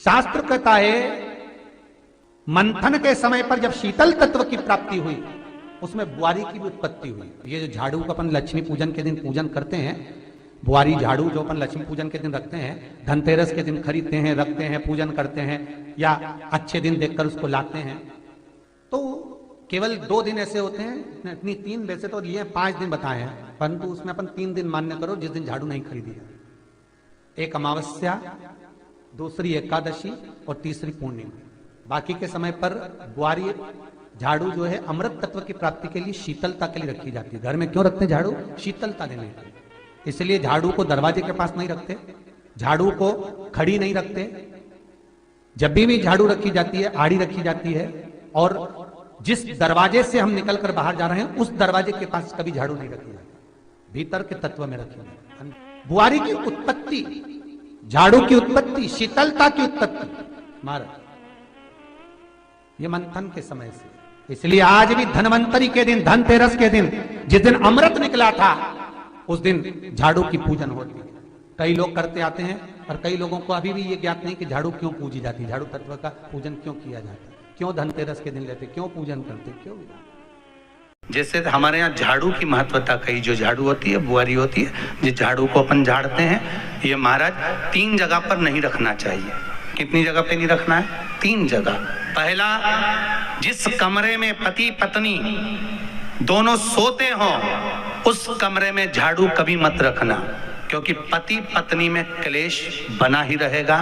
शास्त्र कहता है मंथन के समय पर जब शीतल तत्व की प्राप्ति हुई उसमें बुआरी की भी उत्पत्ति हुई। ये जो झाड़ू का अपन लक्ष्मी पूजन के दिन पूजन करते हैं, बुआरी झाड़ू जो अपन लक्ष्मी पूजन के दिन रखते हैं, धनतेरस के दिन खरीदते हैं, रखते हैं, पूजन करते हैं या अच्छे दिन देखकर उसको लाते हैं, तो केवल 2 दिन ऐसे होते हैं, इतनी 3 वैसे तो लिए 5 दिन बताए हैं, परंतु उसमें अपन 3 दिन मान्य करो जिस दिन झाड़ू नहीं खरीदी है। एक अमावस्या, दूसरी एकादशी और तीसरी पूर्णिमा। बाकी के समय पर बुआरी झाड़ू जो है अमृत तत्व की प्राप्ति के लिए, शीतलता के लिए रखी जाती है। घर में क्यों रखते हैं झाड़ू? शीतलता देने के लिए। इसलिए झाड़ू को दरवाजे के पास नहीं रखते, झाड़ू को खड़ी नहीं रखते। जब भी झाड़ू रखी जाती है, आड़ी रखी जाती है, और जिस दरवाजे से हम निकलकर बाहर जा रहे हैं उस दरवाजे के पास कभी झाड़ू नहीं रखी जाती, भीतर के तत्व में रखी जाती। बुआरी की उत्पत्ति, झाड़ू की उत्पत्ति, शीतलता की उत्पत्ति महाराज ये मंथन के समय से। इसलिए आज भी धनवंतरी के दिन, धनतेरस के दिन, जिस दिन अमृत निकला था उस दिन झाड़ू की पूजन होती है। कई लोग करते आते हैं और कई लोगों को अभी भी ये ज्ञात नहीं कि झाड़ू क्यों पूजी जाती है, झाड़ू तत्व का पूजन क्यों किया जाता है, क्यों धनतेरस के दिन लेते, क्यों पूजन करते, क्यों? जैसे हमारे यहाँ झाड़ू की महत्वता कही, जो झाड़ू होती है बुआरी होती है, जिस झाड़ू को अपन झाड़ते हैं, ये महाराज 3 जगह पर नहीं रखना चाहिए। कितनी जगह पे नहीं रखना है? 3 जगह। पहला, जिस कमरे में पति पत्नी दोनों सोते हों उस कमरे में झाड़ू कभी मत रखना, क्योंकि पति पत्नी में क्लेश बना ही रहेगा,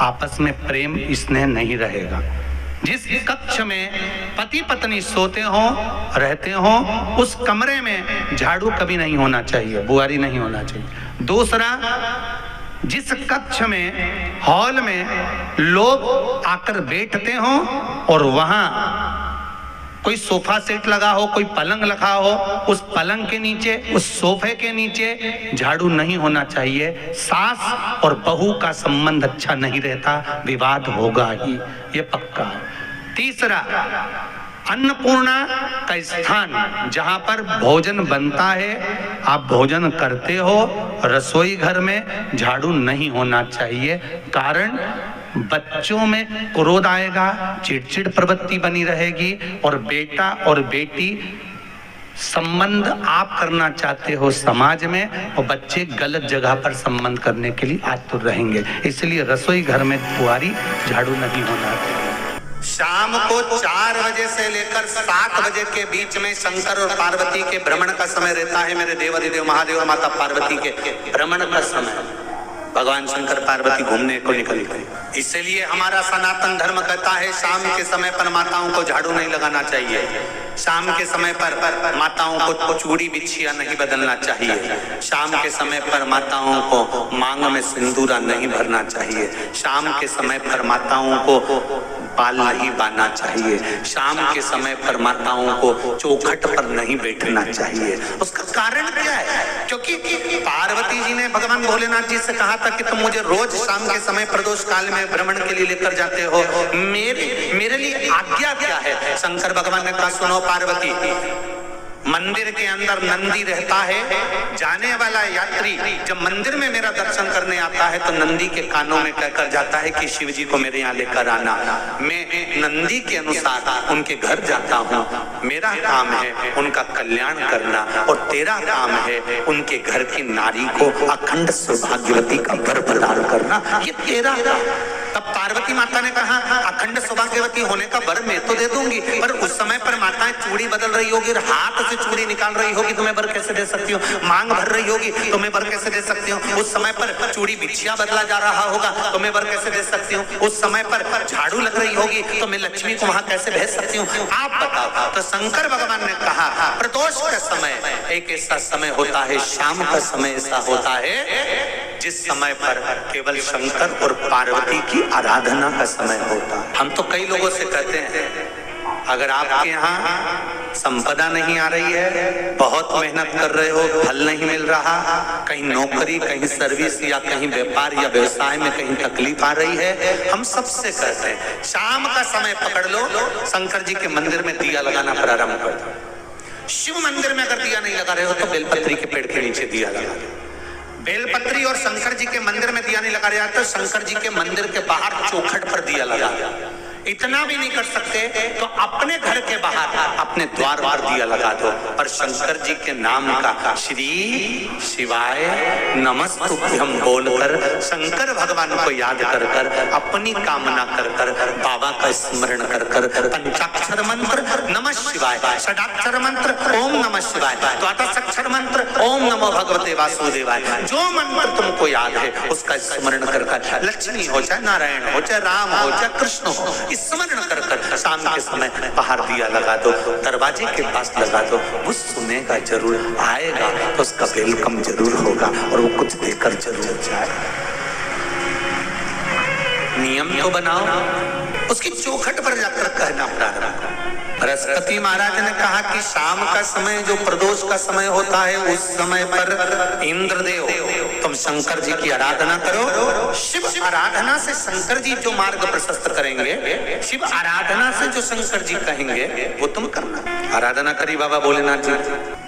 आपस में प्रेम स्नेह नहीं रहेगा। जिस कक्ष में पति पत्नी सोते हों रहते हों उस कमरे में झाड़ू कभी नहीं होना चाहिए, बुआरी नहीं होना चाहिए। दूसरा, जिस कक्ष में हॉल में लोग आकर बैठते हों और वहां कोई सोफा सेट लगा हो, कोई पलंग लगा हो, उस पलंग के नीचे, उस सोफे के नीचे झाड़ू नहीं होना चाहिए। सास और बहू का संबंध अच्छा नहीं रहता, विवाद होगा ही, ये पक्का है। तीसरा, अन्नपूर्णा का स्थान जहां पर भोजन बनता है, आप भोजन करते हो, रसोई घर में झाड़ू नहीं होना चाहिए। कारण बच्चों में क्रोध आएगा, चिड़चिड़ प्रवृत्ति बनी रहेगी, और बेटा और बेटी संबंध आप करना चाहते हो समाज में, और बच्चे गलत जगह पर संबंध करने के लिए आतुर रहेंगे। इसलिए रसोई घर में बुआरी झाड़ू नहीं होना चाहिए। शाम को 4 बजे से लेकर 7 बजे के बीच में शंकर और पार्वती के भ्रमण का समय रहता है। मेरे देवाधिदेव महादेव माता पार्वती के भ्रमण का समय, भगवान शंकर पार्वती घूमने को निकल गए। इसलिए हमारा सनातन धर्म कहता है शाम के समय पर माताओं को झाड़ू नहीं लगाना चाहिए, शाम के समय पर माताओं को चूड़ी बिछिया नहीं बदलना चाहिए, शाम के समय पर माताओं को मांग में सिंदूरा नहीं भरना चाहिए, शाम के समय पर माताओं को बाल नहीं बांधना चाहिए, शाम के समय पर माताओं को चौखट पर नहीं बैठना चाहिए। उसका कारण क्या है? क्योंकि पार्वती जी ने भगवान भोलेनाथ जी से कहा था कि तुम मुझे रोज शाम के समय प्रदोष काल में भ्रमण के लिए लेकर जाते हो, मेरे लिए आज्ञा क्या है? शंकर भगवान ने कहा, सुनो पार्वती, मंदिर के अंदर नंदी रहता है, जाने वाला यात्री जब मंदिर में मेरा दर्शन करने आता है तो नंदी के कानों में कहकर जाता है कि शिव जी को मेरे यहाँ लेकर आना। मैं नंदी के अनुसार उनके घर जाता हूँ, मेरा काम है उनका कल्याण करना, और तेरा काम है उनके घर की नारी को अखंड सौभाग्यवती का वर प्रदान करना, ये तेरा। तब पार्वती माता ने कहा, अखंड सौभाग्यवती होने का वर मैं तो दे दूंगी, पर उस समय पर माताएं चूड़ी बदल रही होगी, हाथ से चूड़ी निकाल रही होगी, तो मैं वर कैसे दे सकती हूँ? मांग भर रही होगी तो मैं वर कैसे दे सकती हूँ? उस समय पर चूड़ी बिछिया बदला जा रहा होगा तो मैं वर कैसे दे सकती हूँ? उस समय पर झाड़ू लग रही होगी तो मैं लक्ष्मी को वहां कैसे भेज सकती हूँ? आप बताओ। तो शंकर भगवान ने कहा, प्रदोष का समय एक ऐसा समय होता है, शाम का समय ऐसा होता है जिस समय पर केवल शंकर और पार्वती की आराधना का समय होता है। हम तो कई लोगों से कहते हैं, अगर आपके यहाँ संपदा नहीं आ रही है, बहुत मेहनत कर रहे हो, फल नहीं मिल रहा, कहीं नौकरी, कहीं सर्विस या कहीं व्यापार या व्यवसाय में कहीं तकलीफ आ रही है, हम सबसे कहते हैं शाम का समय पकड़ लो, शंकर जी के मंदिर में दिया लगाना प्रारंभ कर दो। शिव मंदिर में अगर दिया नहीं लगा रहे हो तो बेलपत्री के पेड़ के नीचे दिया लगा दो। बेलपत्री और शंकर जी के मंदिर में दिया नहीं लगा रहा तो शंकर जी के मंदिर के बाहर चौखट पर दिया लगा। इतना भी नहीं कर सकते तो अपने घर के बाहर अपने द्वार पर दिया लगा दो, पर शंकर जी के नाम का श्री शिवाय नमस्तुभ्यम बोलकर शंकर भगवान को याद कर कर, अपनी कामना कर कर, बाबा का स्मरण कर कर, पंचाक्षर मंत्र नमः शिवाय, षडाक्षर मंत्र ओम नमः शिवाय, द्वादशाक्षर मंत्र ओम नमो भगवते वासुदेवाय, जो मंत्र तुमको याद है उसका स्मरण कर कर, लक्ष्मी हो चाहे नारायण हो चाहे राम हो चाहे कृष्ण हो, स्मरण कर कर शाम के समय बाहर दिया लगा दो, दरवाजे के पास लगा दो। वो सुनेगा जरूर, आएगा तो उसका वेलकम जरूर होगा और वो कुछ देकर जरूर जाए। नियम तो बनाओ, उसकी चौखट पर जाकर कहना प्रारंभ करो। बृहस्पति महाराज ने कहा कि शाम का समय जो प्रदोष का समय होता है उस समय पर इंद्रदेव तुम शंकर जी की आराधना करो। शिव आराधना से शंकर जी जो मार्ग प्रशस्त करेंगे, शिव आराधना से जो शंकर जी कहेंगे वो तुम करना। आराधना करी बाबा भोलेनाथ जी।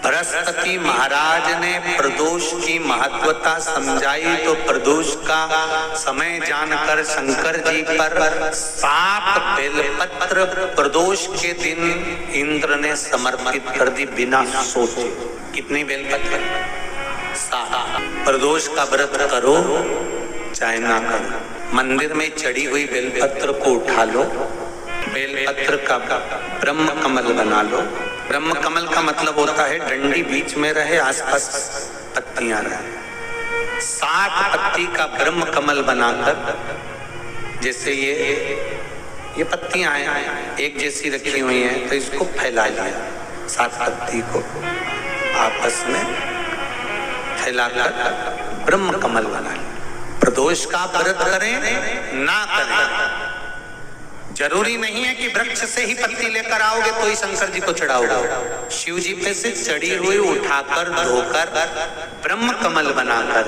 बृहस्पति महाराज ने प्रदोष की महत्वता समझाई तो प्रदोष का समय जानकर शंकर जी पर 7 बेलपत्र प्रदोष के दिन इंद्र ने समर्पित कर दी बिना सोचे। कितनी बेलपत्र? 7। प्रदोष का व्रत करो चाहे ना करो, मंदिर में चढ़ी हुई बेलपत्र को उठा लो, बेलपत्र का ब्रह्म कमल बना लो। ब्रह्म कमल का मतलब होता है डंडी बीच में रहे, आसपास पत्तियां रहे। 7 पत्ती का ब्रह्म कमल बनाकर, जैसे ये पत्तियां हैं एक जैसी रखी हुई हैं, तो इसको फैला लिया, 7 पत्ती को आपस में फैलाकर ब्रह्म कमल बना लिया। प्रदोष का व्रत करें ना करें, जरूरी नहीं है कि वृक्ष से ही पत्ती लेकर आओगे तो ही शंकर जी को चढ़ाओगे। शिव जी पे से चढ़ी हुई उठाकर धोकर ब्रह्म कमल बनाकर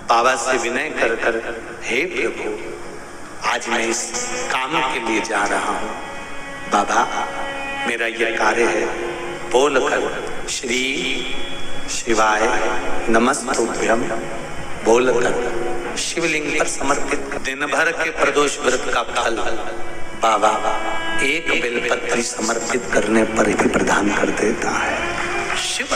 बाबा से विनय कर कर, हे प्रभु आज मैं इस काम के लिए जा रहा हूँ, बाबा मेरा ये कार्य है, बोलकर श्री शिवाय नमस्तुभ्यम बोलकर शिवलिंग पर समर्पित। दिन भर के प्रदोष व्रत का फल बाबा एक बेलपत्री समर्पित करने पर ही प्रदान कर देता है। शिव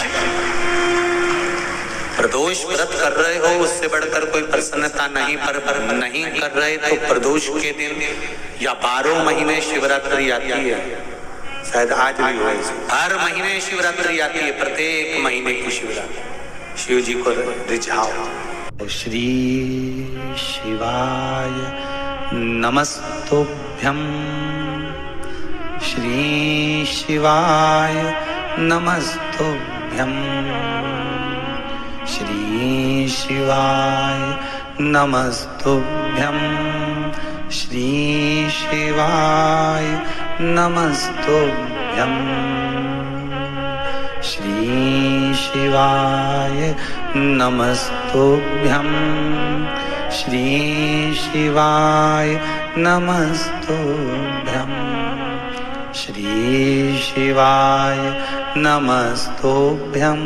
प्रदोष व्रत कर रहे हो उससे बढ़कर कोई प्रसन्नता नहीं, पर नहीं कर रहे तो प्रदोष के दिन या 12 महीने शिवरात्रि आती है, शायद आज भी हो, हर महीने शिवरात्रि आती है, प्रत्येक महीने की शिवरात्रि शिव जी को रिझाओ। श्री शिवाय नमस्तुभ्यम, श्री शिवाय नमस्तुभ्यम, श्री शिवाय नमस्तुभ्यम, श्री शिवाय नमस्तुभ्यम, श्री शिवाय नमस्तुभ्यम, श्री शिवाय नमस्तुभ्यम, श्री शिवाय नमस्तुभ्यम,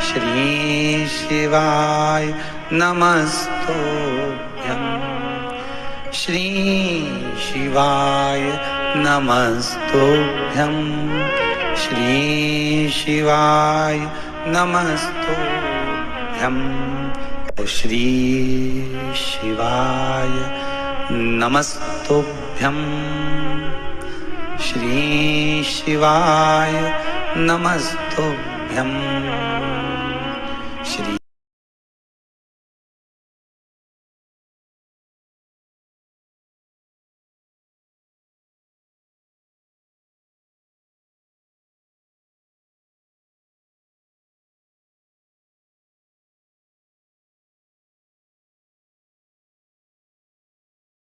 श्री शिवाय नमस्तुभ्यम, श्री शिवाय नमस्तुभ्यम, श्री शिवाय नमस्तुभ्यम, श्री शिवाय नमस्तुभ्यम, श्री शिवाय नमस्तुभ्यम,